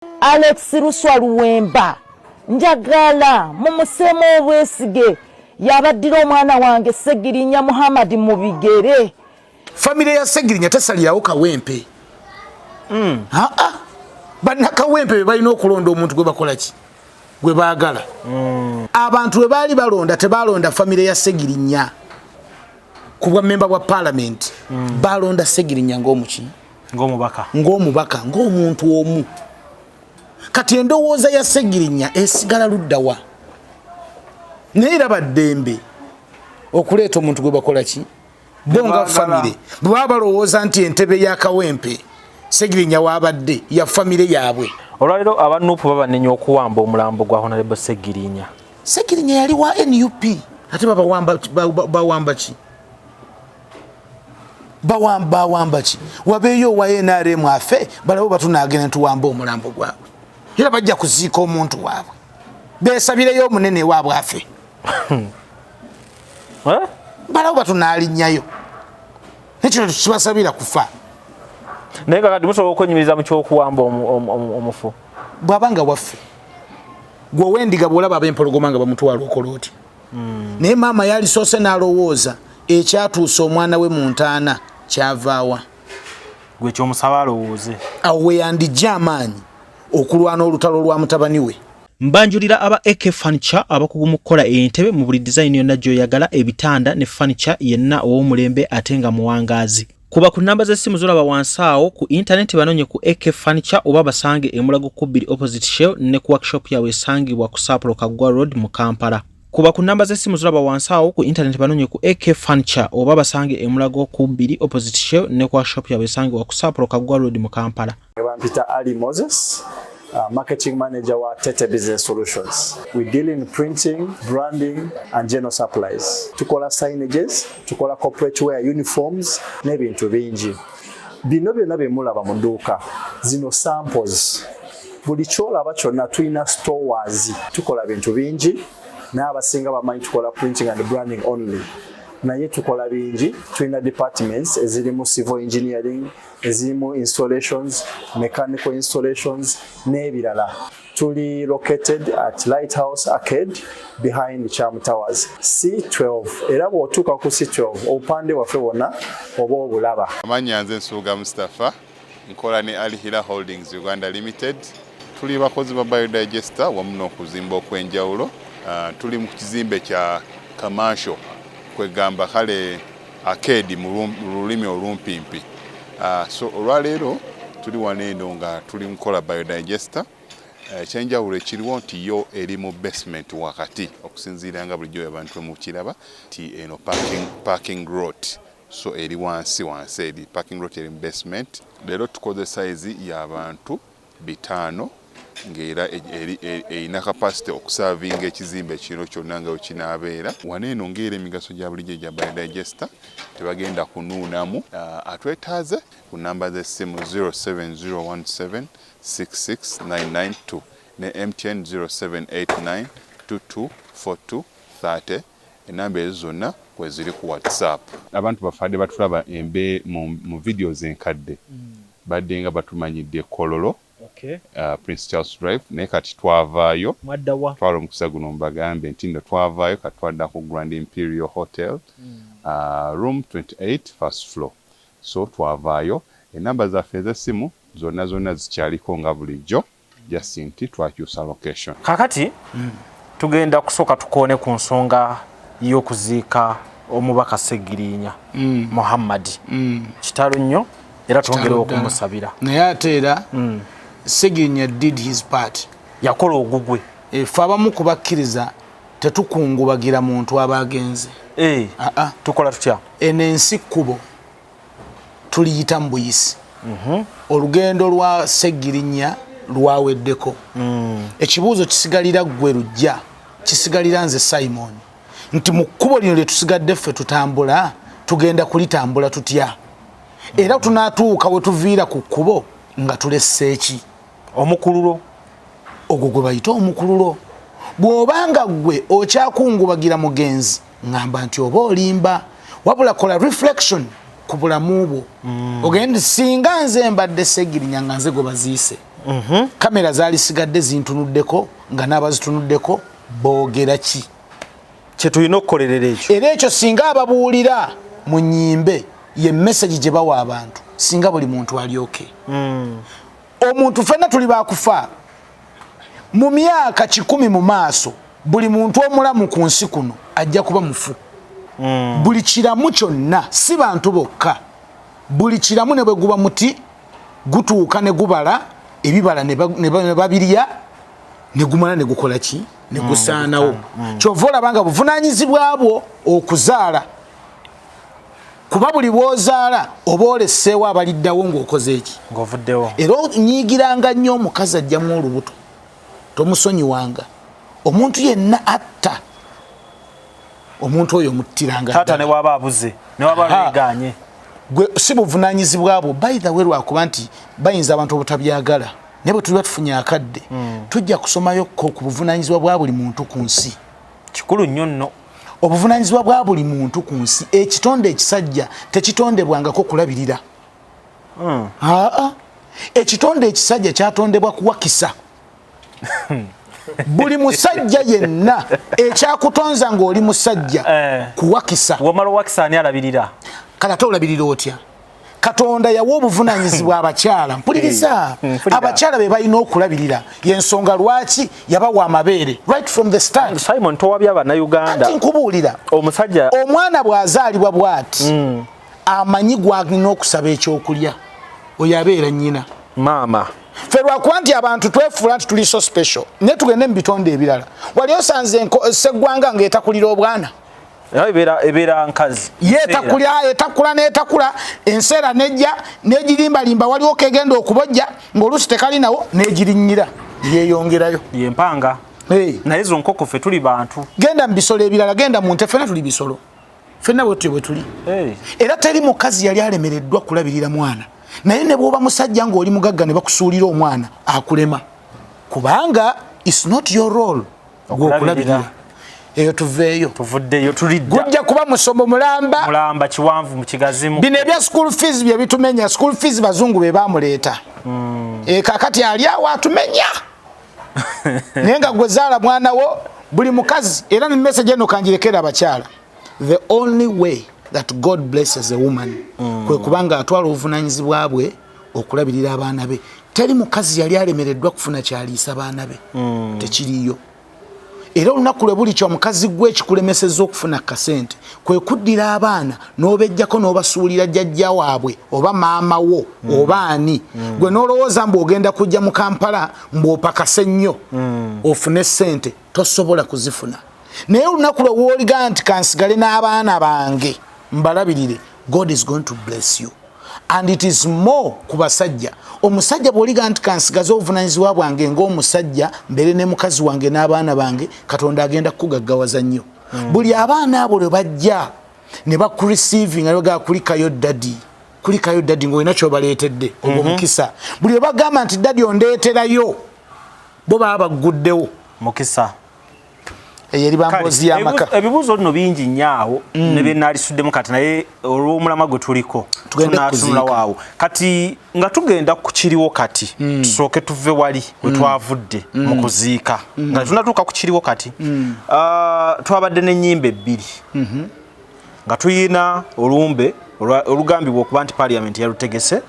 Alex Ruswa Luwemba njagala mumusemo obwesige yabaddira omwana wange Segirinya Muhammad mu bigere. Family ya Segirinya tasalirawo Kawempe. Bana Kawempe balina okulonda omuntu gwe bakola ki gwe baagala. Abantu we bali balonda tebalonda family ya Segirinya kubwa member wa parliament balonda Segirinya ng'omuki ng'omubaka ng'omuntu omu. Kati endowooza ya Segirinya esigala luddawa neera baddembe okuleeta omuntu gwe bakola ki bonga family bwe balowooza nti entebe ya Kawempe Segirinya waabadde ya family yaabwe. Olwaliro abanupu babanenya okuwamba omulambo gwa Honorable Segirinya. Segirinya yali wa NUP ate bawamba ki bawamba ki wabeeyo wa NRM afe balabo batunaagenda tuwamba omulambo gwabwe era bajja kuziika omuntu waabwe beesabireyo omunene waabwe afe balabo batunaalinyayo nekyo tukibasabira kufa. Naye kakati musobola okwenyumiriza mu ky'okuwamba omufu bw'abanga waffe gwe wendiga bw'olaba ab'empologoma nga bamutwala okola oti. Naye maama yalisoose n'alowooza ekyatuusa omwana we mu ntaana kyavaawa gwe ky'omusaba alowooze awo we yandijja amaanyi okulwana olutalo lwa mutabani we. Mbanjulira aba AK Furniture abakugu mu kukola entebe mu buli design yonna gy'oyagala ebitanda ne furniture yenna ow'omulembe ate nga muwangaazi. Kuba ku namba z'essimu zolaba wansi awo ku internet banonye ku AK Furniture oba basange e Mulago Kubiri opposite Shell ne ku workshop yawe esangibwa ku Sapolo Kaggwa Road mu Kampala. Kuba ku namba z'essimu zolaba wansi awo ku internet banonye ku AK Furniture oba basange e Mulago Kubiri opposite Shell ne ku workshop yawe esangibwa ku Sapolo Kaggwa Road mu Kampala. Peter Ali Moses, marketing manager wa Tete Business Solutions. We deal in printing, branding and general supplies. Tukola signages, tukola corporate wear uniforms n'ebintu bingi. Bino byonna bye mulaba mu dduuka zino samples. Buli kyolaba kyonna tulina stores. Tukola bintu bingi n'abasinga bamanyi tukola printing and branding only. Naye tukola bingi tulina departments ezirimu civil engineering, ezirimu installations, mechanical installations n'ebirala. Tuli located at Lighthouse Arcade behind Charm Towers C12. Era bw'otuuka ku C12 obupande waffe wonna oba obulaba. Amannya nze Nsuuga Mustafa nkola ne Ali Hira Holdings Uganda Limited. Tuli bakozi ba biodigester wamu n'okuzimba okw'enjawulo. Tuli mu kizimbe kya commercial kwegamba kale arcade mu lulimi olumpimpi. So olwaleero tuli waneeno nga tuli nkola biodigester. Ekyenjawulo ekiriwo nti yo eri mu basement wakati okusinziira nga bulijjo abantu mu kiraba ti eno parking lot. So eri wansi eri parking lot eri mu basement. Leero tukoze size y'abantu 5 ng'era erina capacity okusavinga ekizimbe kino kyonna nga wekinaabeera. Waneeno ng'era emigaso gya bulijjo gya biodigester tebagenda kunuunamu. Atwetaaze ku namba z'essimu 07017669992 ne MTN 0789224230. Enamba ezo zonna kwe ziri ku WhatsApp. Abantu bafadde batulaba mu videos enkadde badde nga batumanyidde Kololo. Prince Charles Drive naye kati twavaayo twala omukisa guno mbagambe nti nno twavaayo kati twadda ku Grand Imperial Hotel room 28 first floor. So twavaayo enamba zaffe ez'essimu zonna zikyaliko nga bulijjo just nti twakyusa location. Kakati tugenda kusooka tukoone ku nsonga y'okuziika omubaka Segirinya Muhammad. Kitalo nnyo era twongere okumusabira. Naye ate era Segirinya did his part. Yakola ogugwe. Ffe abamu kubakkiriza tetukungubagira muntu abagenze. Tukola tutya? Eno ensi kkubo tuliyita mu buyisi. Olugendo lwa Segirinya lwaweddeko. Ekibuuzo kisigalira ggwe lujja, kisigalira nze Simon. Nti mu kkubo lino lye tusigadde ffe tutambula, tugenda kulitambula tutya. Era tunaatuuka we tuviira ku kkubo nga tulesse eki? Omukululo. Ogwo gwe bayita omukululo. Bw'obanga ggwe okyakungubagira mugenzi ngamba nti oba olimba wabula kola reflection ku bulamu bwo. Ogende singa nze mbadde Segirinya nga nze go baziise kamera zaali sigadde zintunuddeko nga n'abazitunuddeko boogera ki kye tulina okukolerera ekyo era ekyo singa ababuulira mu nnyimbe ye message gye bawa abantu singa buli muntu alyoke omuntu ffenna tuli bakufa mu myaka 10 mu maaso buli muntu omulamu ku nsi kuno ajja kuba mufu buli kiramu kyonna si bantu bokka buli kiramu ne bwe guba muti gutuuka ne gubala ebibala ne babirya ne gumala ne gukola ki ne gusaanawo kyova olabanga buvunaanyizibwa bwo okuzaala kuba buli bwozaala oba olesseewo abaliddawo ng'okoze eki ng'ovuddewo era onyiigiranga nnyo omukazi ajjamu olubuto tomusonyiwanga omuntu yenna atta omuntu oyo muttiranga taata ne waba abuze ne waba legaanye gwe si buvunaanyizibwa bwo by the way lwakuba nti bayinza abantu obutabyagala naye bwe tuliba tufunye akadde tujja kusomayo ku buvunaanyizibwa bwa buli muntu ku nsi kikulu nnyo nno obuvunaanyizibwa bwa buli muntu ku nsi ekitonde ekisajja tekitondebwangako kulabirira ekitonde ekisajja kyatondebwa kuwakisa buli musajja yenna ekyakutonza ng'oli musajja kuwakisa wamala owakisa ani alabirira kale ate olabirira otya katonda yawa obuvunaanyizibwa abakyala mpuliriza abakyala be balina okulabirira yensonga lwaki yabawa amabeere right from the start Simon towabya bannayuganda ati nkubuulira omusajja omwana bw'azaalibwa bw'ati amanyi gwalina okusaba ekyokulya oyo abeera nnyina maama ffe lwakuba nti abantu twefuula nti tuli so special naye tugende mu bitonde ebirala wali osanze seggwanga ng'etakulira obwana ebeera nkazi yetakula netakula enseera nejja negirimbalimba waliwo kegenda okubojja ng'oluusi tekalinawo negirinnyira yeyongerayo yempanga naye zo nkoko ffe tuli bantu genda mu bisolo ebirala genda mu nte ffenna tuli bisolo ffenna bwetutyo bwe tuli era teri mukazi yali alemereddwa kulabirira mwana naye ne bw'oba musajja ng'oli mugagga ne bakusuulira omwana akulema kubanga it's not your role gw'okulabirira eyo tuveeyo tuvuddeyo tulidda gujja kuba musomo mulamba kiwanvu mu kigazimu bino ebya school fees bye bitumenya school fees bazungu be bamuleeta kakati ali awo atumenya naye nga gwe zaala mwana wo buli mukazi era ne message eno kangirekera abakyala the only way that God blesses a woman kwe kubanga atwala obuvunaanyizibwa bwe okulabirira abaana be teri mukazi yali alemereddwa kufuna kyaliisa baana be tekiriyo era olunaku lwe buli kyomukazi gwe ekikulemesezza okufuna kasente kwe kuddira abaana n'obejjako n'obasuulira jjajja waabwe oba maama wo oba ani gwe n'olowooza mbw'ogenda kujja mu Kampala mbw'opakase nnyo ofune sente tosobola kuzifuna naye olunaku lwe wooliga nti kansigale n'abaana bange mbalabirire God is going to bless you and it is more ku basajja omusajja bw'oliga nti kansigaze obuvunaanyizibwa bwange ng'omusajja mbere ne mukazi wange n'abaana bange katonda agenda kukugaggawaza nnyo buli abaana abo lwe bajja ne bakureceiving nga bagaa kulikayo dadi ng'olina ky'obaleetedde ogwo mukisa buli lwe bagamba nti dadi ondeeterayo bo baba bagguddewo mukisa eyeri bambozi y'amaka ebibuuzo nno bingi nnyo ne bye nalisuddemu kati naye olw'omulama gwe tuliko tunatunula waawo kati nga tugenda ku kiriwo kati tusooke tuve wali we twavudde mu kuziika nga tunatuuka ku kiriwo kati twabadde n'ennyimba ebbiri nga tuyina olumbe olugambibwa okuba nti paliamenti yalutegese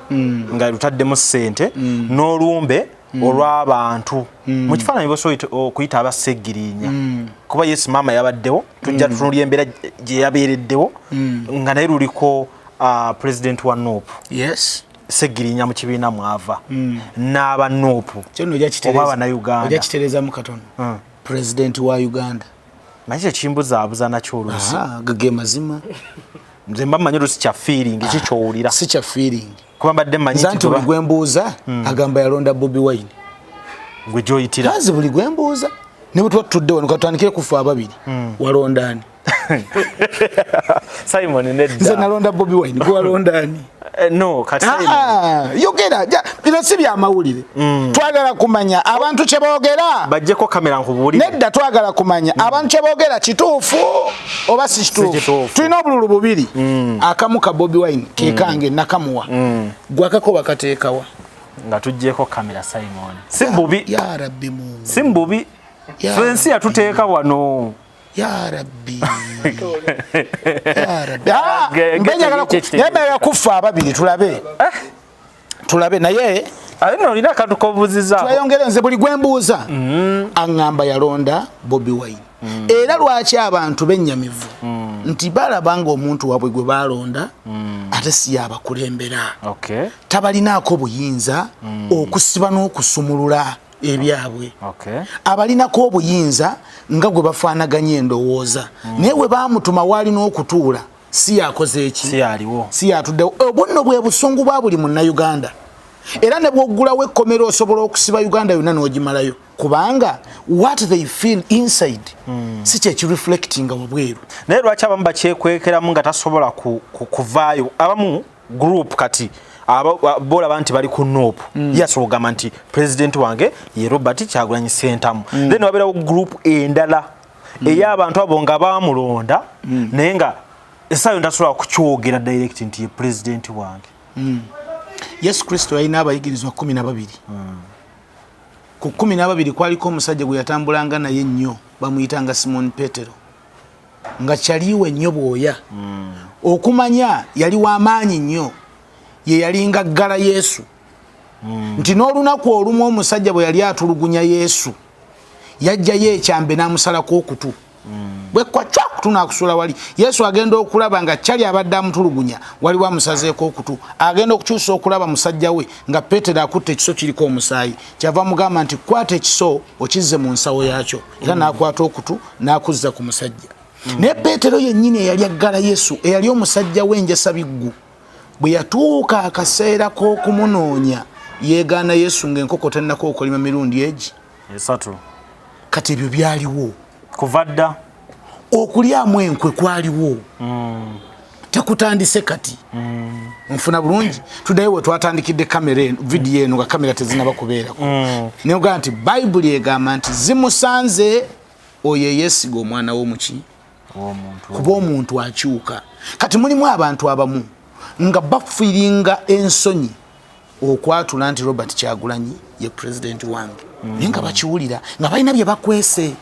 nga lutaddemu ssente n'olumbe olw'abantu mu kifaananyi bosobola okuyita abaseggirinya kuba yesu maama yabaddewo tujja tutunulya embeera gye yabeereddewo nga naye luliko pulezidenti wa nuupu seggirinya mu kibiina mwava n'aba nuupu oba abannayuganda ojja kitereezamu katono pulezidenti wa uganda naye kyekimbuzaabuza nakyo oluusi gage mazima nze mba mmanyi oluusi kya feeling kikyowulira si kya feeling kuba mbadde mmanyi nti buli gwe mbuuza agamba yalonda Bobi Wine gwe gy'oyitira kazi buli gwe mbuuza ne bwe tuba tutudde wano katutandikire kufa ababiri walondaani Simon nedda nze nalonda Bobi Wine gwe walondaani no kati yogera bino si byamawulire twagala kumanya abantu kye boogera bajjeko kamera nkubuulire nedda twagala kumanya abantu kye boogera kituufu oba si kituufu tulina obululu bubiri akamu ka Bobi Wine kekange nakamuwa gwakako bakateekawa nga tujjeko kamera Simon simbubi ya rabbi Mungu simbubi fensi yatuteeka wano ya rabbi ya rabbi mbenya kufa ababiri tulabe naye alino olina katukobuziza twayongere nze buli gwembuuza aŋŋamba yalonda Bobi Wine era lwaki abantu bennyamivu nti balabanga omuntu wabwe gwe balonda ate si yabakulembera tabalinaako buyinza okusiba n'okusumulula ebyabwe abalinako obuyinza nga gwe bafaanaganya endowooza naye we bamutuma waali n'okutuula si yakoze eki si yatuddewo obunno bwe busungu bwa buli munnayuganda era ne bw'oggulawo ekkomero osobola okusiba Uganda yonna n'ogimalayo kubanga what they feel inside si kye kireflectinga wabweru naye lwaki abamu bakyekwekeramu nga tasobola kuvaayo abamu group kati bolaba nti bali ku noopu yasobola okugamba nti president wange ye Robert Kyagulanyi Ssentamu then wabeerawo group endala ey'abantu abo nga baamulonda naye nga essaayo ntasobola kukyogera direct nti ye president wange Yesu Kristo yalina abayigirizwa 12 ku 12 kwaliko omusajja gwe yatambulanga naye nnyo bamuyitanga Simon Petero nga kyaliwe nnyo bwoya okumanya yali w'amaanyi nnyo ye yalinga ggala Yesu nti n'olunaku olumu omusajja bwe yali atulugunya Yesu yajjayo ekyambe n'amusalako okutu bwe kwacha tunakusula wali Yesu agenda okulaba nga kyali abadde amutulugunya wali wamusazeeko okutu agenda okukyusa okulaba musajja we nga Petero akutte ekiso kiriko omusaayi kyava mugamba nti kwata ekiso okizze mu nsawo yaakyo era n'akwata okutu n'akuzza ku musajja naye Petero yennyini eyali aggala Yesu eyali omusajja w'enjasa biggu bwe yatuuka akaseera k'okumunoonya yeegaana Yesu ng'enkoko tennako okolima mirundi egi esatu kati ebyo byaliwo kuva dda okulyamu enkwe kwaliwo tekutandise kati nfuna bulungi tuddayo we twatandikidde kamera eno vidiyo eno nga kamera tezinaba kubeerako naye ogamba nti bayibuli egamba nti zimusanze oyo eyeesiga omwana w'omuki kuba omuntu akyuka kati mulimu abantu abamu nga bafiiringa ensonyi okwatula nti Robert Kyagulanyi ye president wange naye nga bakiwulira nga balina bye bakwese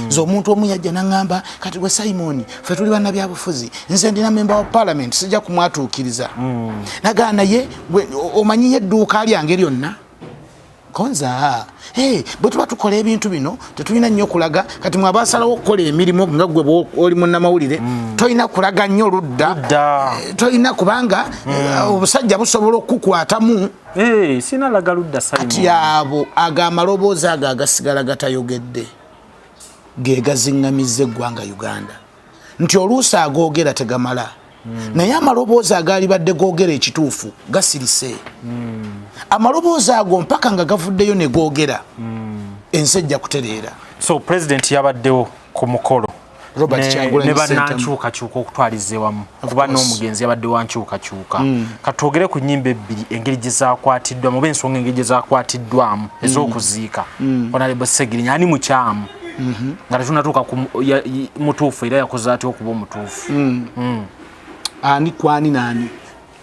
nze omuntu omu yajja n'aŋŋamba kati gwe Simon ffe tuli bannabyabufuzi nze ndina memba wa parliament sijja kumwatuukiriza nagaa naye omanyiyo edduuka lyange lyonna konza bwe tuba tukola ebintu bino tetulina nnyo kulaga kati mwe abasalawo okukola emirimu nga gwe oli munnamawulire tolina kulaga nnyo ludda tolina kubanga obusajja busobola okukukwatamu sinalaga ludda kati abo amaloboozi ago agasigala gatayogedde ge gaziŋŋamizza eggwanga Uganda nti oluusi agoogera tegamala naye amaloboozi agaali badde googera ekituufu gasirise amaloboozi ago mpaka nga gavuddeyo ne googera ensi ejja kutereera so president yabaddewo ku mukolo Robert Kyagulanyi ne bannankyukakyuka okutwaliza ewamu kuba n'omugenzi yabadde wankyukakyuka katwogere ku nnyimba ebbiri engeri gye zaakwatiddwamu oba ensonga engeri gye zaakwatiddwamu ez'okuziika Honorable Ssegirinya ani mukyamu nga tetunatuuka mutuufu era yakoze atya okuba omutuufu ani kwani nani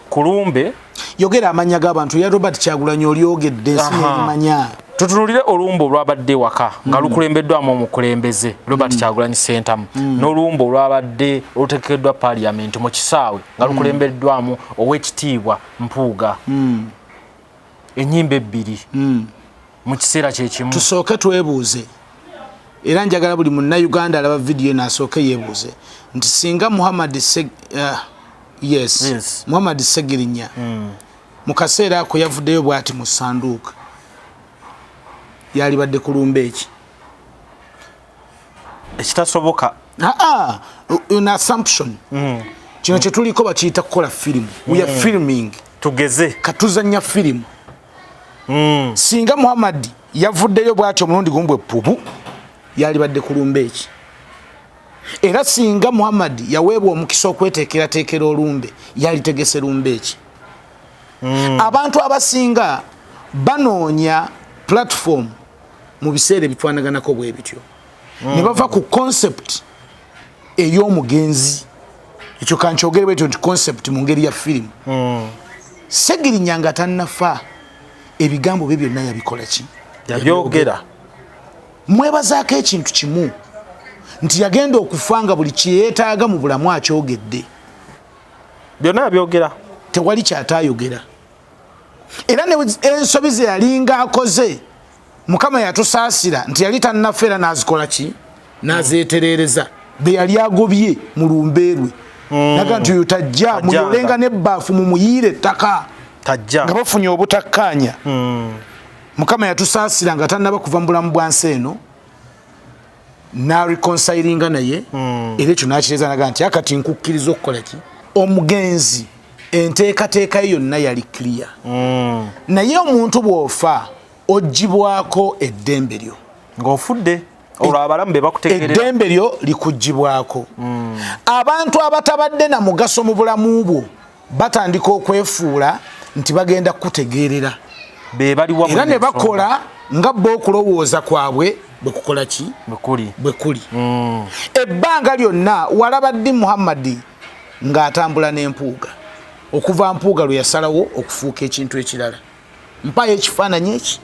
kulumbe yogera amanya g'abantu ya Robert Kyagulanyi olyogedde ensi n'ebimanya tutunulire olumbo olwabadde waka nga lukulembeddwamu omukulembeze Robert Kyagulanyi Ssentamu n'olumbo olwabadde oluteekeddwa parliament mu kisaawe nga lukulembeddwamu ow'ekitiibwa Mpuuga ennyimba ebbiri mu kiseera kyekimu tusooke twebuuze era njagala buli munnayuganda alaba vidiyo n'asooke yeebuuze nti singa Muhammad Muhammad Ssegirinya mu kaseera ako yavuddeyo bw'ati mu ssanduuka yali badde kulumba eki ekitasoboka an assumption kino kye tuliko bakiyita kukola firimu we are filming tugeze katuzanya firimu singa Muhammad yavuddeyo bw'ati omulundi gumu bwe pubu yali badde kulumba eki era singa Muhammad yaweebwa omukisa okweteekerateekera olumbe yali tegese lumba eki abantu abasinga banoonya platform mu biseera ebitwanaganako bwe bityo ne bava ku concept ey'omugenzi ekyo kankyogere bwetyo nti concept mu ngeri ya firimu Ssegirinya nga tannafa ebigambo bye byonna yabikola ki yabyogera mwebazaako ekintu kimu nti yagenda okufanga buli kyeyeetaaga mu bulamu akyogedde byonna yabyogera tewali kyataayogera era ensobi ze yalinga akoze Mukama yatusaasira nti yali tannafeera n'azikola ki n'azeeterereza be yali agobye mu lumbeerwe naga nti oyo tajja muyolenga n'ebbaafu mumuyiire ettaka tajja nga bafunye obutakkaanya Mukama yatusaasira nga tannaba kuva mu bulamu bwa nsi eno n'areconcilinga naye era ekyo n'akiteeza naga nti akati nkukkiriza okukola ki omugenzi enteekateeka ye yonna yali clear naye omuntu bw'ofa oggibwako eddembe lyo ng'ofudde olwo abalamu be bakutegeerera eddembe lyo likuggibwako abantu abatabadde na mugaso mu bulamu bwo batandika okwefuula nti bagenda kutegeerera be bali wamu era ne bakola nga bo okulowooza kwabwe bwe kukola ki bwe kuli ebbanga lyonna walaba Ddi Muhammad ng'atambula n'empuuga okuva mpuuga lwe yasalawo okufuuka ekintu ekirala mpayo ekifaananyi eki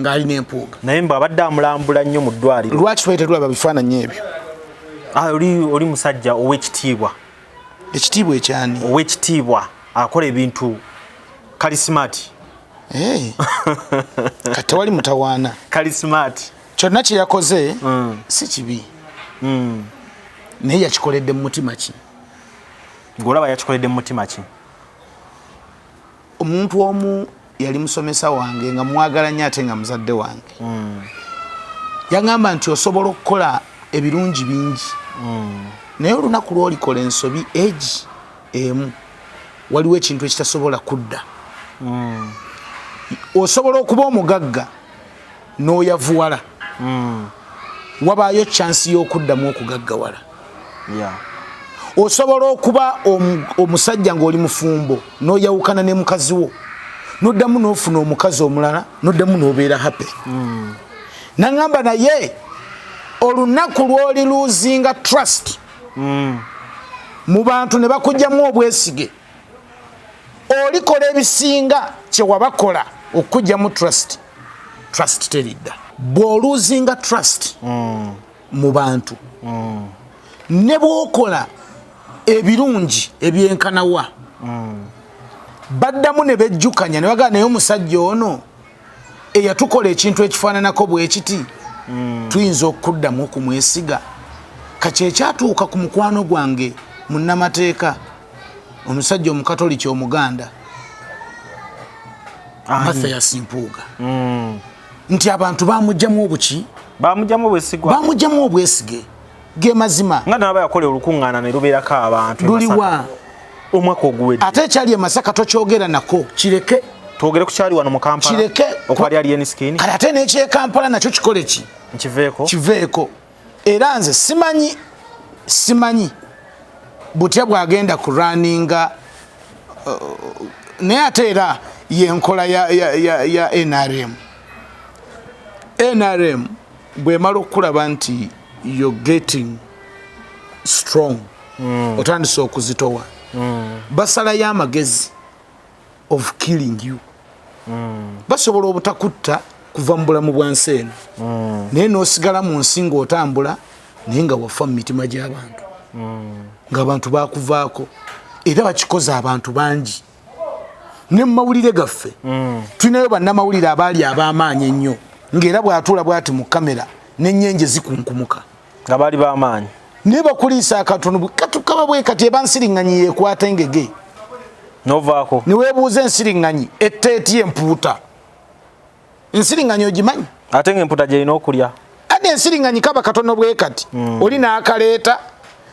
ng'alina empuuga naye mbe abadde amulambula nnyo mu ddwaliro lwaki tweterulaba bifaananyi ebyo oli musajja ow'ekitiibwa ekitiibwa ekyani ow'ekitiibwa akola ebintu kalismati kati tewali mutawaana kalismati kyonna kye yakoze si kibi naye yakikoledde mu mutima ki ng'olaba yakikoledde mu mutima ki omuntu omu yali musomesa wange nga mwagala nnyo ate nga muzadde wange yaŋŋamba nti osobola okukola ebirungi bingi naye olunaku lw'olikola ensobi egi emu waliwo ekintu ekitasobola kudda osobola okuba omugagga n'oyavuwala wabaayo chansi y'okuddamu okugaggawala osobola okuba omusajja ng'oli mufumbo n'oyawukana ne mukazi wo n'oddamu n'ofuna omukazi omulala n'oddamu n'obeera happy naŋŋamba naye olunaku lw'oli luzinga trust mu bantu ne bakugyamu obwesige olikola ebisinga kye wabakola okugyamu trust teridda bw'oluzinga trust mu bantu ne bw'okola ebirungi ebyenkanawa baddamu ne bejjukanya ne bagamba naye omusajja ono eyatukola ekintu ekifaananako bwe kiti tuyinza okuddamu okumwesiga kati ekyatuuka ku mukwano gwange munnamateeka omusajja omukatoliki omuganda Mathias Mpuuga nti abantu bamugyamu obuki bamugyamu obwesige ge mazima nga naba yakola olukuŋŋaana ne lubeerako abantu luliwa omwaka oguwedde ate ekyali e Masaka tokyogera nako kireke twogere ku kyali wano mu Kampala kireke okwali ali eniskini kale ate n'ekye Kampala nakyo kikole ki kiveeko era nze simanyi butya bwagenda kuraninga naye ate era yenkola ya NRM bwemala okulaba nti you're getting strong otandise okuzitowa basalayo amagezi of killing you basobola obutakutta kuva mu bulamu bwa nsi eno naye n'osigala mu nsi ng'otambula naye nga wafa mu mitima gy'abantu ng'abantu bakuvaako era bakikoze abantu bangi ne mu mawulire gaffe tulinayo bannamawulire abaali ab'amaanyi ennyo ng'era bw'atuula bw'ati mu kamera n'ennyenje zikunkumuka nga baali b'amaanyi naye bakuliisa akatono katukaba bwe kati eba nsiriŋŋanyi yeekwata engege novaako ne weebuuza ensiriŋŋanyi etteeti empuuta ensiriŋŋanyi ogimanyi ate ng'empuuta gyerina okulya ate ensiriŋŋanyi kaba katono bwe kati oli n'akaleeta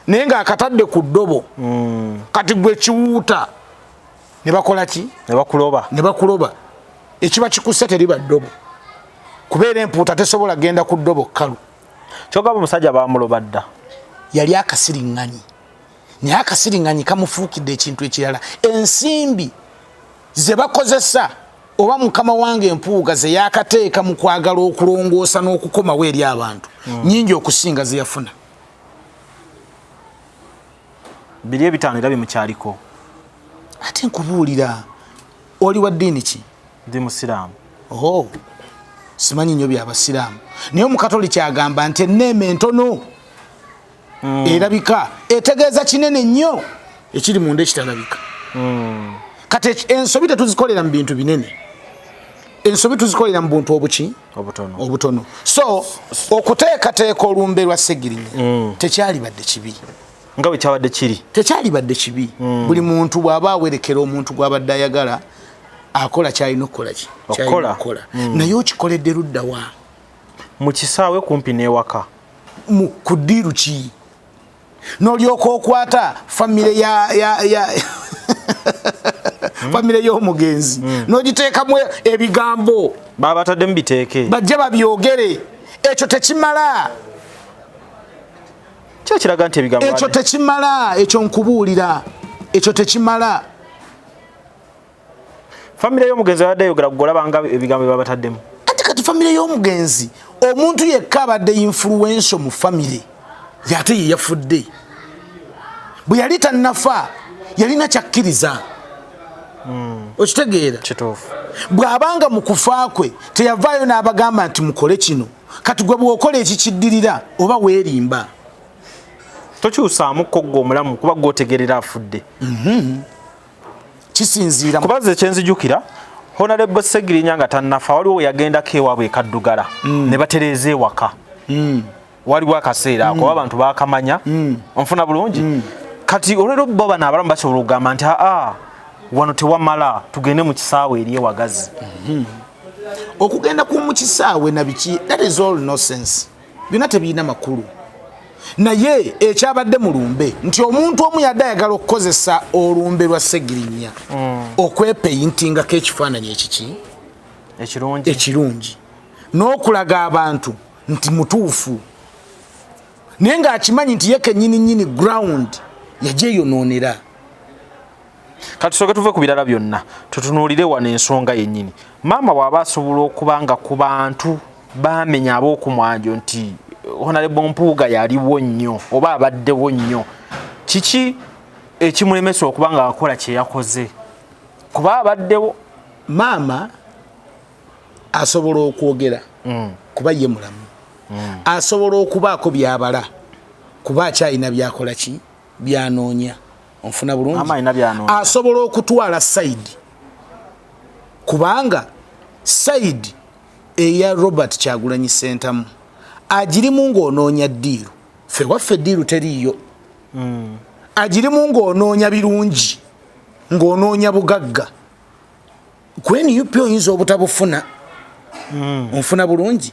naye ng'akatadde ku ddobo kati gwe kiwuuta ne bakola ki ne bakuloba ekiba kikusse teriba ddobo kubeera empuuta tesobola genda ku ddobo kkalu kyogamba omusajja bamuloba dda yali akasiriŋŋanyi naye akasiriŋŋanyi kamufuukidde ekintu ekirala ensimbi ze bakozesa oba mukama wange empuuga ze yakateeka mu kwagala okulongoosa n'okukomawo eri abantu nnyingi okusinga ze yafuna 2:5 era bimukyaliko ate nkubuulira oli wa ddiini ki ndi musiraamu. Oh, simanyi nnyo by'abasiraamu naye omukatoliki agamba nti enneema entono erabika etegeeza kinene nnyo ekiri munda ekitalabika. Kati ensobi tetuzikolera mu bintu binene, ensobi tuzikolera mu buntu obutono. So okuteekateeka olumbe lwa Ssegirinya tekyalibadde kibi, nga bwe kyabadde kiri tekyalibadde kibi. Buli muntu bw'aba awerekera omuntu gw'abadde ayagala akola kyalina okukola naye okikoledde luddawa mu kisaawe kumpi n'ewaka ku ddiiru ki n'olyoka okwata famire ya famire y'omugenzi n'ogiteekamu ebigambo baba bataddemu biteeke bajja babyogere. Ekyo tekimala, kyo kiraga nti ebigambo ekyo tekimala, ekyo nkubuulira, ekyo tekimala. Famire y'omugenzi abadde ayogera kugolabanga ebigambo baba bataddemu. Ate kati famire y'omugenzi omuntu yekka abadde influence mu famire yate ye yafudde. Bwe yali tannafa yalina kyakkiriza. Okitegeera? Kituufu. Bw'abanga mu kufa kwe teyavaayo n'abagamba nti mukole kino, kati gwe bw'okola ekikiddirira oba weerimba. Tokyusaamu kkogga omulamu kuba gw'otegerera afudde. Kisinziira kubaze kyenzijukira Honorable Ssegirinya nga tannafa waliwo yagendako ewaabwe ekaddugala ne batereeza ewaka. Waliwo akaseera ako abantu baakamanya onfuna bulungi. Kati olwero bo bano abalamu basobola okugamba nti wano tewamala tugende mu kisaawe eri ewagazi. Okugenda ku mu kisaawe na biki, that is all nonsense. Byonna tebiina makulu. Naye ekyabadde mu lumbe nti omuntu omu yadde ayagala okukozesa olumbe lwa Ssegirinya okwepeyintingako ekifaananyi ekirungi n'okulaga abantu nti mutuufu, naye ng'akimanyi nti ye kennyini ground yajja eyonoonera. Kati soke tuve ku birala byonna tutunuulire wano ensonga yennyini. Maama bw'aba asobola okuba nga ku bantu baamenya ab'okumwanjo nti Honorable Mpuuga yaliwo nnyo oba abaddewo nnyo, kiki ekimulemesa okuba nga akola kye yakoze? Kuba abaddewo. Maama asobola okwogera kuba ye mulamu, asobola okubaako byabala kuba akyalina byakola ki byanoonya. Onfuna bulungi? Asobola okutwala side kubanga side eya Robert Kyagulanyi Ssentamu agirimu ng'onoonya ddiiru, ffe waffe ddiiru teriiyo. Agirimu ng'onoonya birungi, ng'onoonya bugagga, ku NUP oyinza obutabufuna. Onfuna bulungi?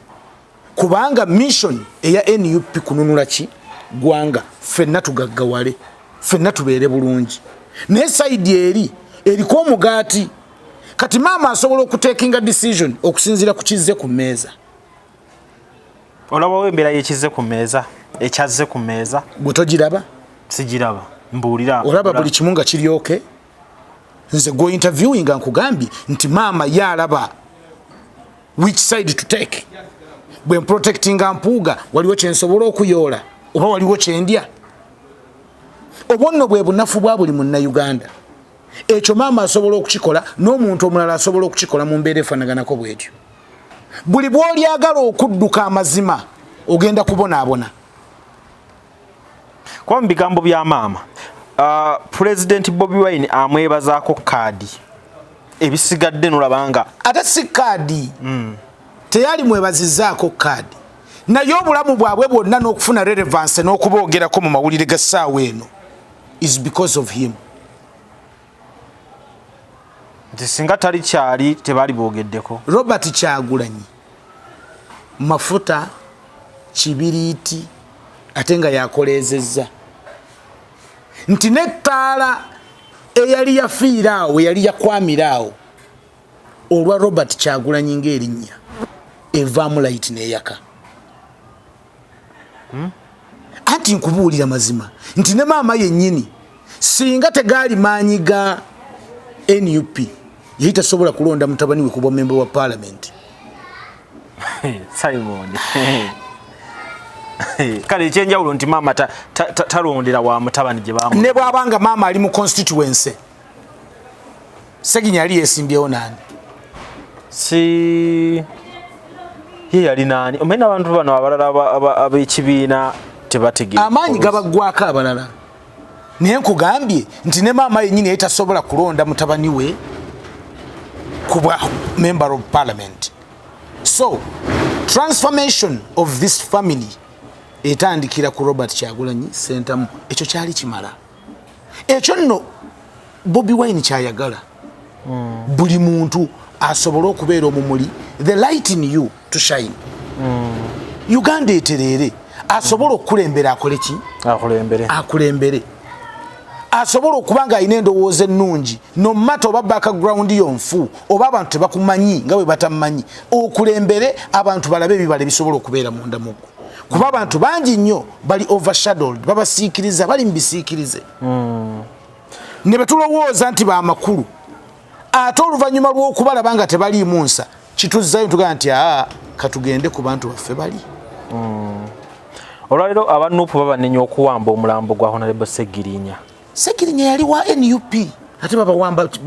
Kubanga mission eya NUP kununula ki gwanga, ffenna tugaggawale, ffenna tubeere bulungi. Naye sayidi eri eriko omugaati. Kati maama asobola okutekinga decision okusinziira ku kizze ku mmeeza. Olabawo embeera y'ekizze ku mmeeza, ekyazze ku mmeeza? Gwe togiraba? Sigiraba, mbuulira. Olaba buli kimu nga kiryoke? Nze go interviewing nga nkugambye nti maama yalaba which side to take. Bwe protectinga Mpuuga waliwo kyensobola okuyoola oba waliwo kyendya? Obwonno bwe bunafu bwa buli Munnayuganda. Ekyo maama asobola okukikola n'omuntu omulala asobola okukikola mu mbeera efaanaganako bw'etyo. Buli bw'olyagala okudduka amazima ogenda kubonaabona. Kuba mu bigambo bya maama, President Bobi Wine amwebazaako kaadi ebisigadde nolabanga ate si kaadi teyali mwebazizaako kaadi, naye obulamu bwabwe bwonna n'okufuna relevance n'okuboogerako mu mawulire ga ssaawa eno is because of him. Nti singa tali kyali tebali boogeddeko. Robert Kyagulanyi mafuta kibiriiti ate nga yakoleezezza nti n'ettaala eyali yafiira awo eyali yakwamira awo olwa Robert Kyagulanyi ng'erinnya evaamu light n'eyaka. Anti nkubuulira mazima nti ne maama yennyini singa tegaali maanyi ga NUP yali tasobola kulonda mutabani we kuba member wa parliament. Simon. Kale ekyenjawulo nti maama talondera wa mutabani gye baamu. Ne bw'abanga maama ali mu constituency, Ssegirinya yali yeesimbyewo nani? si ye yali nani omena abantu bano abalala ab'ekibiina tebategeera amaanyi gabaggwako abalala naye nkugambye nti ne maama yennyini yali tasobola kulonda mutabani we kuba member of parliament. So transformation of this family etandikira ku Robert Kyagulanyi Ssentamu, ekyo kyali kimala. Ekyo nno Bobi Wine kyayagala buli muntu asobola okubeera omumuli, the light in you to shine. Uganda eterere asobola okukulembera akole ki? Akulembere. Asobola okuba nga alina endowooza ennungi no matter oba background yonfu oba abantu tebakumanyi nga bwe batamanyi, okulembere abantu balabe ebibala bisobola okubeera munda mugo. Kuba abantu bangi nnyo bali overshadowed, babasiikiriza, bali mu bisiikirize. Ne betulowooza nti baamakulu, ate oluvannyuma lw'okubalaba nga tebaliimu nsa, kituzzayo tugaa nti katugende ku bantu baffe bali. Olwaliro abanupu babanenya okuwamba omulambo gwa Honorable Segirinya. Segirinya yali wa NUP, ate bawamba ki?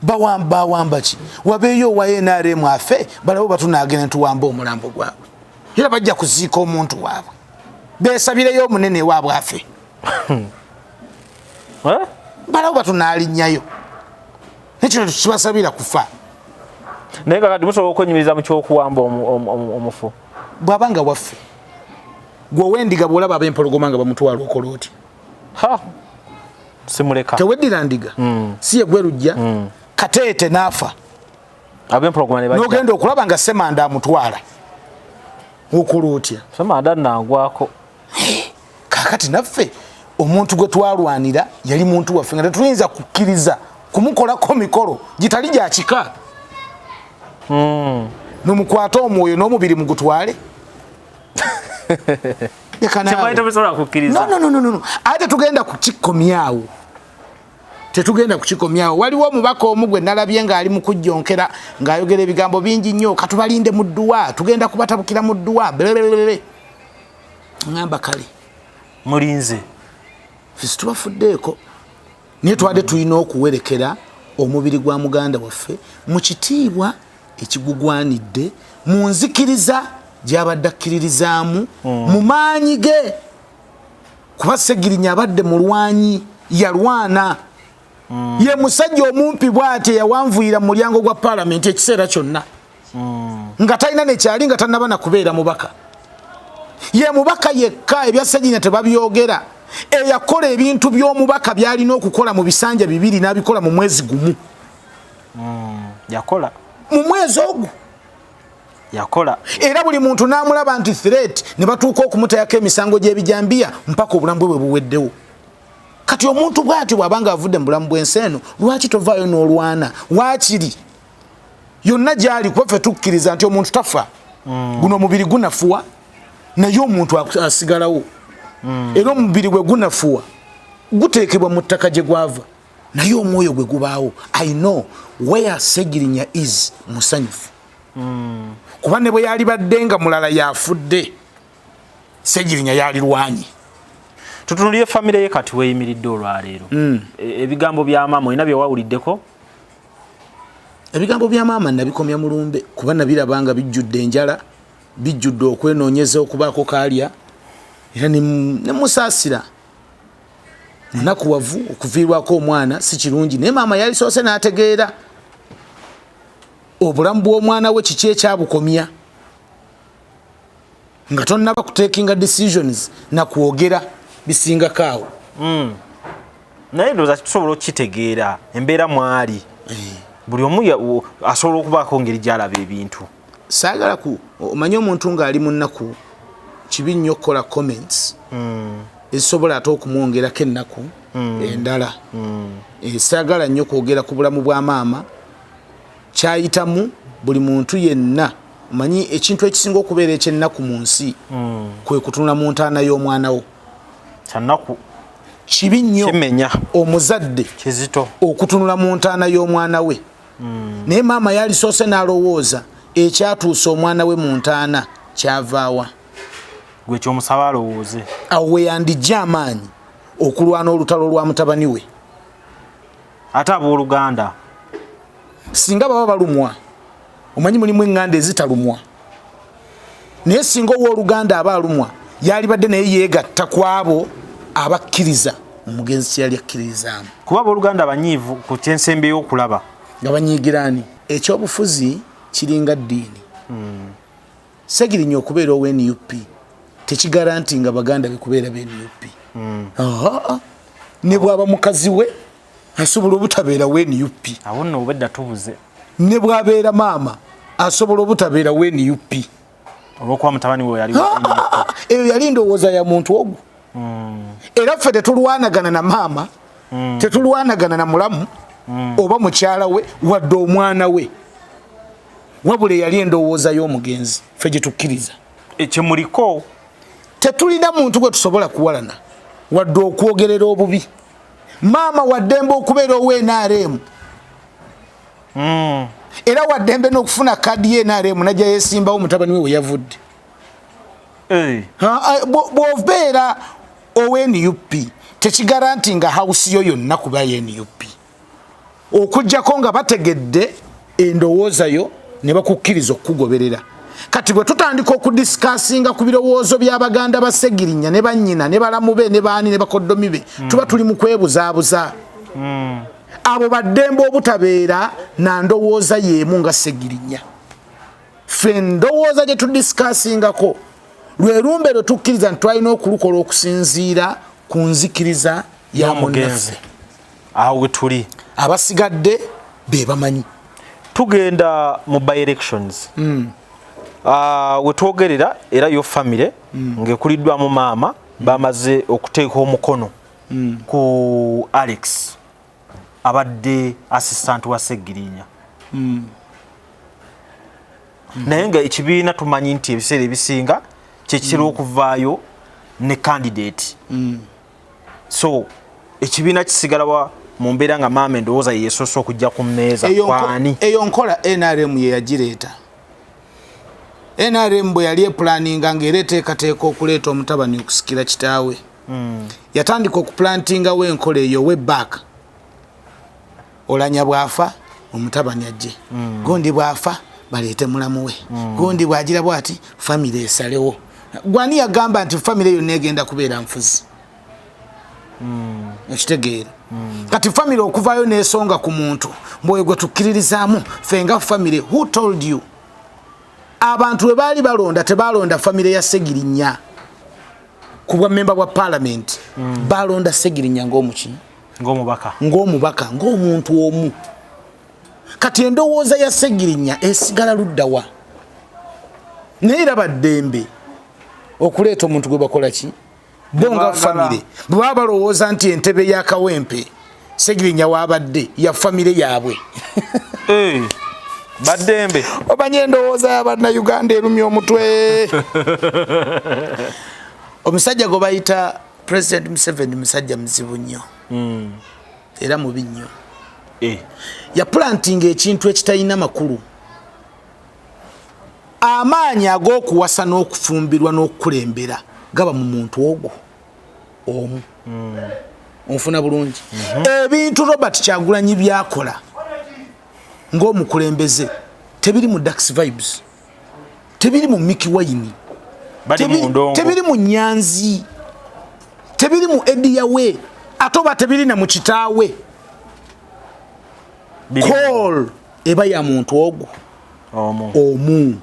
Bawamba ki? Wabeeyo wa NRM afe, balabo batunaagenda ntuwamba omulambo gwabwe. Era bajja kuziika omuntu waabwe. Beesabireyo omunene waabwe afe. Balabo batunaalinyayo. Nekyo kibasabira kufa. Naye kakati musobola okwenyumiriza mu ky'okuwamba omufu. Bw'abanga waffe. Gwe wendiga bw'olaba ab'empologoma nga bamutwala okola otya? Simuleka. Teweddira ndiga. Si ye gwe lujja. Kateete n'afa. Ab'empologoma ne bajja. N'ogenda okulaba nga Ssemanda amutwala. Okola otya? Ssemanda nangwako. Kakati naffe omuntu gwe twalwanira yali muntu waffe nga tetuyinza kukkiriza kumukolako mikolo gitali gya kika. N'omukwata omwoyo n'omubiri mugutwale. No. Ate tugenda kukikomyawo. Tetugenda kukikomyawo. Waliwo omubaka omu gwe nalabye ng'ali mu kujjonkera ng'ayogera ebigambo bingi nnyo, katubalinde mu dduwa, tugenda kubatabukira mu dduwa. Ngamba kale. Mulinze. Fisi tubafuddeeko. Naye twadde tulina okuwerekera omubiri gwa muganda waffe mu kitiibwa ekigugwanidde, mu nzikiriza gy'abadde akkiririzaamu, mu maanyi ge. Kuba Segirinya abadde mulwanyi, yalwana. Ye musajja omumpi bw'ate yawanvuyira mu mulyango gwa paalamenti ekiseera kyonna. Nga talina nekyali nga tannaba na kubeera mubaka. Ye mubaka yekka ebya Segirinya tebabyogera. Eyakola ebintu by'omubaka byalina okukola mu bisanja 2 n'abikola mu mwezi gumu. Yakola. Mu mwezi ogwo. Yakola. Era buli muntu n'amulaba nti threat ne batuuka okumutayako emisango gy'ebijambiya mpaka obulamu bwe buweddewo. Kati omuntu bw'ati bw'abanga avudde mu bulamu bw'ensi eno, lwaki tovaayo n'olwana? Waakiri yonna gy'ali kuba ffe tukkiriza nti omuntu tafa. Guno omubiri gunafuwa naye omuntu asigalawo. Era omubiri gwe gunafuwa guteekebwa mu ttaka gye gwava naye omwoyo gwe gubaawo. I know where Segirinya is musanyufu. Kuba ne bwe yali badde nga mulala yafudde, Segirinya yalirwanyi. Tutunulire famire ye kati weeyimiridde olwaleero. Ebigambo bya maama olina bye wawuliddeko? Ebigambo bya maama nabikomya mulumbe kuba nabirabanga bijjudde enjala, bijjudde okwenoonyeza okubaako kaalya, era ne musaasira. Munakuwavu okuviirwako omwana si kirungi, naye maama yalisoose n'ategeera obulamu bw'omwana we kiki ekyabukomya. Nga tonnaba kutekinga decisions na kwogera bisingako awo. Naye ndowooza tusobola okukitegeera embeera mwali. Buli omu asobola okubaako ngeri gy'alaba ebintu. Saagala omanye omuntu ng'ali mu nnaku kibi nnyo okukola comments ezisobola ate okumwongerako ennaku endala. Saagala nnyo kwogera ku bulamu bwa maama. Kyayitamu buli muntu yenna. Omanyi ekintu ekisinga okubeera ekyennaku mu nsi kwe kutunula mu ntaana y'omwana wo. Kyannaku kibi nnyo kimenya omuzadde kizito okutunula mu ntaana y'omwana we. Naye maama yalisoose n'alowooza ekyatuusa omwana we mu ntaana kyavaawa. gwe kyomusaba alowooze. Awo we yandijja amaanyi okulwana olutalo lwa mutabani we. Ate abooluganda singa baba balumwa omanyi mulimu enganda ezitalumwa naye singa owooluganda aba alumwa yali badde naye yeegatta ku abo abakkiriza omugenzi kyeyali akkirizaamu kuba abooluganda abanyiivu ku kyensembe y'okulaba nga banyiigiraani ekyobufuzi kiringa ddiini Segirinya okubeera owe NUP tekigaranti nga baganda bekubeera be NUP ne bwaba mukazi we asobola obutabeera we NUP awo nno obedda tubuze ne bwabeera maama asobola obutabeera we NUP olwokuba mutabani we yali eyo yali ndowooza ya muntu ogwo era ffe tetulwanagana na maama tetulwanagana na mulamu oba mukyala we wadde omwana we wabula yali endowooza y'omugenzi ffe gye tukkiriza ekyemuliko tetulina muntu gwe tusobola kuwalana wadde okwogerera obubi maama waddembe okubeera owe NRM era waddembe n'okufuna kadi ye NRM najja yeesimbawo mutabani we yavudde bw'obeera owe NUP tekigaranti nga hawusi yo yonna kuba ye NUP okujjako nga bategedde endowooza yo ne bakukkiriza okugoberera kati bwe tutandika okudisikasinga ku birowoozo by'abaganda ba Segirinya ne bannyina ne balamu be ne baani ne bakoddomi be tuba tuli mu kwebuzaabuza abo baddembe obutabeera na ndowooza y'emu nga Segirinya ffe ndowooza gye tudisiikasingako lwe lumbe lwe tukkiriza nti twalina okulukola okusinziira ku nzikiriza ya munnaffe awo we tuli abasigadde be bamanyi tugenda mu by elections we twogerera era yo family ng'ekuliddwamu maama bamaze okuteeka omukono ku Alex abadde assistant wa Segirinya naye nga ekibiina tumanyi nti ebiseera ebisinga kyekitera okuvaayo ne candidate so ekibiina kisigala mu mbeera nga maama endowooza yeesoose okujja ku mmeeza kwani eyo nkola NRM ye yagireeta NRM bwe yali epulaninga ng'era eteekateeka okuleeta omutabani okusikira kitaawe yatandika okuplantingawo enkola eyo we back olanya bwafa omutabani ajje gondi bwafa baleete mulamu we gondi bwagira bwati family esalewo gwani yagamba nti family yonna egenda kubeera nfuzi ekitegeera kati family okuvaayo n'esonga ku muntu mbwoyo gwe tukkiririzaamu fenga family who told you abantu we baali balonda tebalonda family ya Segirinya ku bwa member bwa parliament balonda Segirinya ng'omuki ng'omubaka ng'omuntu omu kati endowooza ya Segirinya esigala luddawa naye era baddembe okuleeta omuntu gwe bakola ki bonga family bwe balowooza nti entebe ya Kawempe Segirinya wabadde ya family yaabwe baddembe obanye endowooza y'Abannayuganda erumya omutwe omusajja gwe bayita President Museveni musajja muzibu nnyo era mubi nnyo yaplantinga ekintu ekitalina makulu amaanyi ag'okuwasa n'okufumbirwa n'okukulembera gaba mu muntu ogwo omu onfuna bulungi ebintu Robert Kyagulanyi byakola ng'omukulembeze tebiri mu Dax Vibes tebiri mu Mickey Wine tebiri mu Nyanzi tebiri mu Ediyawe atoba tebiri na mu kitaawe call eba ya muntu ogwo omu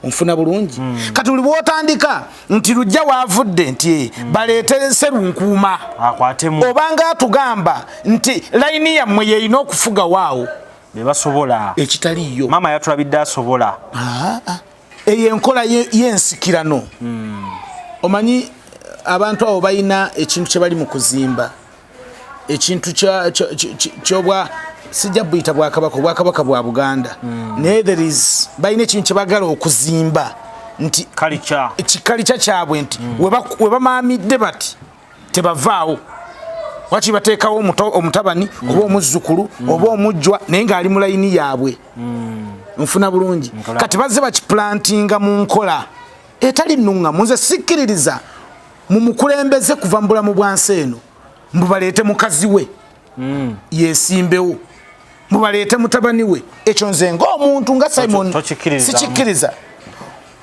onfuna bulungi kati buli bw'otandika nti lujja waavudde nti baleetere Sserunkuuma akwatemu obanga atugamba nti layini yammwe yeyina okufuga waawo bebasobola ekitaliyo maama yatulabidde asobola eyo enkola y'ensikirano omanyi abantu abo balina ekintu kye bali mu kuzimba ekintu kyobwa sijja buyita bwakabaka bwa Buganda naye balina ekintu kye bagala okuzimba nti kikalica kyabwe nti we bamaamidde bati tebavaawo waki bateekawo omutabani oba omuzzukulu oba omujjwa naye ng'ali mu layini yaabwe nfuna bulungi kati bazze bakiplantinga mu nkola etali nnuŋŋamu nze sikkiririza mu mukulembeze kuva mu bulamu bwa nsi eno mbubaleete mukazi we yeesimbewo mubaleete mutabani we ekyo nze ng'omuntu nga Simon sikikkiriza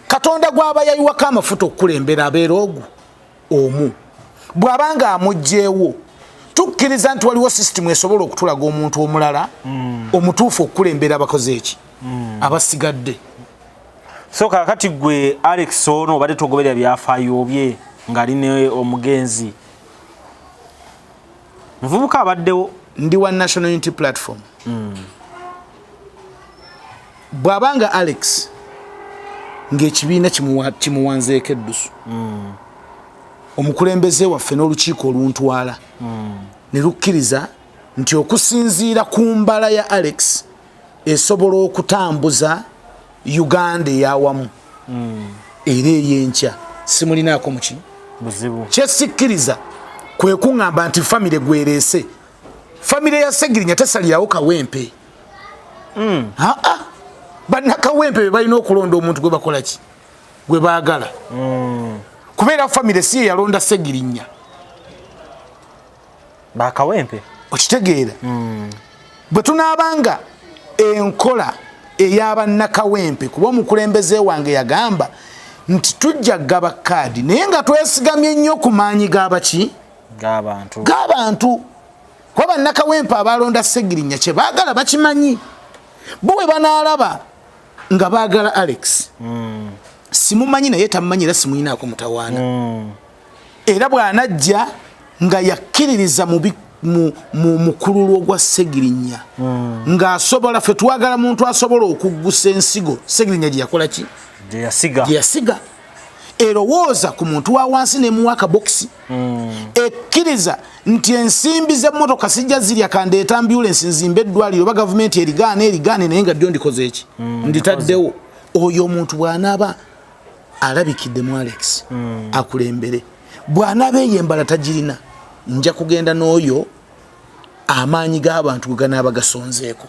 Katonda gw'aba yayiwako amafuta okukulembera abeera ogu omu bw'abanga amugjeewo tukkiriza nti waliwo system esobola okutulaga omuntu omulala omutuufu okukulembera abakozi eki abasigadde. So kakati gwe Alex ono obadde togoberera byafaayo bye ng'ali ne omugenzi muvubuka abaddewo ndi wa National Unity Platform bw'abanga Alex ng'ekibiina kimuwanzeeko eddusu omukulembeze waffe n'olukiiko oluntwala ne lukkiriza nti okusinziira ku mbala ya Alex esobola okutambuza Uganda eyawamu era ey'enkya simulinaako muki buzibu kyesikkiriza kwe kuŋŋamba nti famire gwereese famire ya Segirinya tesalirawo kawempe bannakawempe be balina okulonda omuntu gwe bakola ki gwe baagala kubeera famire si ye yalonda Segirinya bakawempe okitegeera bwe tunaabanga enkola ey'abannakawempe kuba omukulembeze wange yagamba nti tujja gaba kaadi naye nga twesigamye nnyo ku maanyi g'abaki g'abantu kuba bannakawempe abalonda Segirinya kye baagala bakimanyi bo bwe banaalaba nga baagala Alex simumanyi naye tamumanyi era simuyinaako mutawaana era bw'anajja nga yakkiririza mu mukululo gwa Segirinya ng'asobola ffe twagala muntu asobola okuggusa ensigo Segirinya gye yakola ki gye yasiga erowooza ku muntu wa wansi nemuwa akabokisi ekkiriza nti ensimbi z'emmotoka sijja zirya kandeeta ambulensi nzimba eddwaliro oba gavumenti erigaane naye nga ddyo ndikoze eki nditaddewo oyo omuntu bw'anaaba alabikidde mu Alex akulembere bw'anaaba eyembala tagirina nja kugenda n'oyo amaanyi g'abantu gwe ganaaba gasonzeeko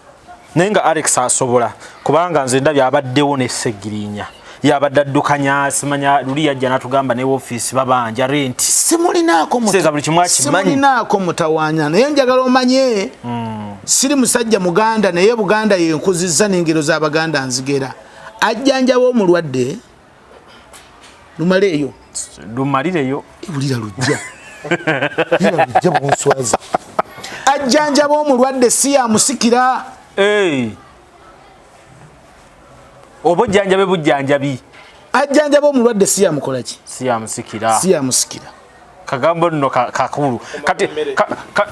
naye nga Alex asobola kubanga nze ndabye abaddewo ne Segirinya yabadde addukanya simanya luli yajja natugamba ne ofiisi babanja renti simulinaako mutawaanya naye njagala omanye siri musajja Muganda naye Buganda yenkuzizza n'engero z'Abaganda nzigera ajjanjaba omulwadde lumaleeyo lumalireyo bulira lujja bwonswaza ajjanjaba omulwadde si yamusikira oba ojjanjabe bujjanjabi ajjanjaba omulwadde si yamukola ki si yamusikira kagambo nno kakulu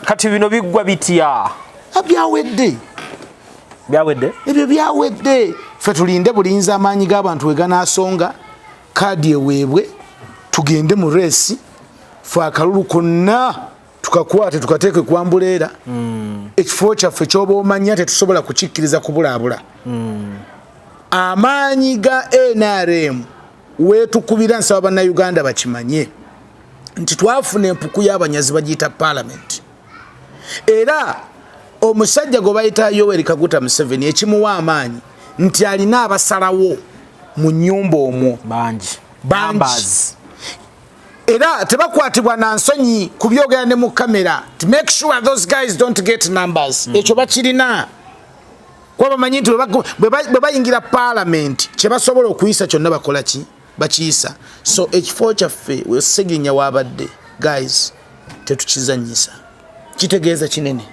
kati bino biggwa bitya byawedde ebyo byawedde ffe tulinde bulinzi amaanyi g'abantu we ganaasonga kaadi eweebwe tugende mu reesi ffe akalulu konna tukakwate tukateeke kwambuleera ekifo kyaffe kyoba omanya tetusobola kukikkiriza kubulaabula amaanyi ga NRM wetukubira nsaba bannayuganda bakimanye nti twafuna empuku y'abanyazi bagiyita Parliament era omusajja gwe bayita Yoweri Kaguta Museveni ekimuwa amaanyi nti alina abasalawo mu nnyumba omwo bangi era tebakwatibwa na nsonyi ku byogera ne mu kamera to make sure those guys don't get numbers ekyo bakirina kuba bamanyi nti bwe bayingira Parliament kye basobola okuyisa kyonna bakola ki bakiyisa so ekifo kyaffe we Segirinya wabadde guys tetukizanyisa kitegeeza kinene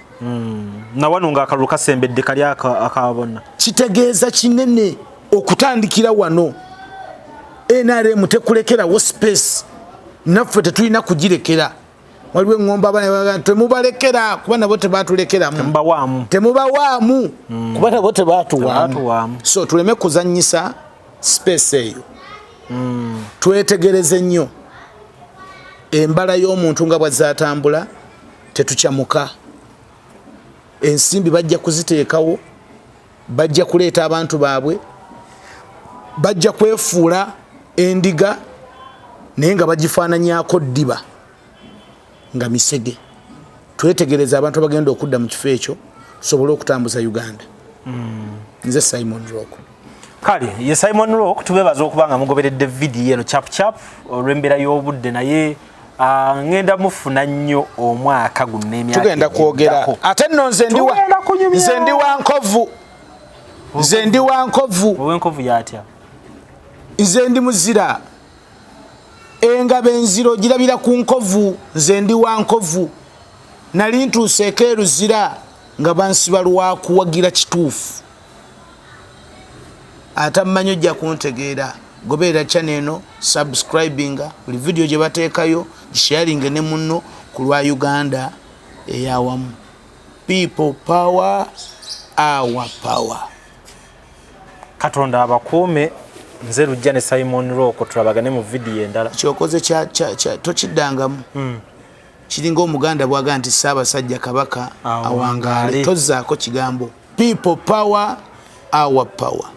na wano ng'akalulu kasembedde kali akabona kitegeeza kinene okutandikira wano NRM tekulekerawo space naffe tetulina kugirekera waliwo eŋŋomba abana temubalekera kuba nabo tebatulekeramu temubawaamu kuba nabo tebatuwaamu so tuleme kuzanyisa space eyo twetegereze nnyo embala y'omuntu nga bwazatambula tetukyamuka ensimbi bajja kuziteekawo bajja kuleeta abantu baabwe bajja kwefuula endiga naye nga bagifaananyako ddiba nga misege twetegereza abantu abagenda okudda mu kifo ekyo tusobole okutambuza Uganda nze Simon Rock kale ye Simon Rock tubebaza okubanga mugoberedde video eno chap olw'embeera y'obudde naye ngenda mufuna nnyo omwaka guno n'emyaka tugenda kwogera ate nno nze ndi wa nkovu owenkovu yatya nze ndi muzira engabo enziro girabira ku nkovu nze ndi wa nkovu nali ntuuseeko eruzira nga bansiba lwakuwagira kituufu ate mmanyi ojja kuntegeera goberera channel eno subscribinga buli video gye bateekayo gisharinge ne munno ku lwa Uganda eyawamu. People power, our power. Katonda abakuume. Nze Lujja ne Simon Roko tulabagane mu video endala. Kyokoze kya tokiddangamu. Kiringa Omuganda bwaga nti Ssaabasajja Kabaka awangaale. Tozzaako kigambo. People power, our power.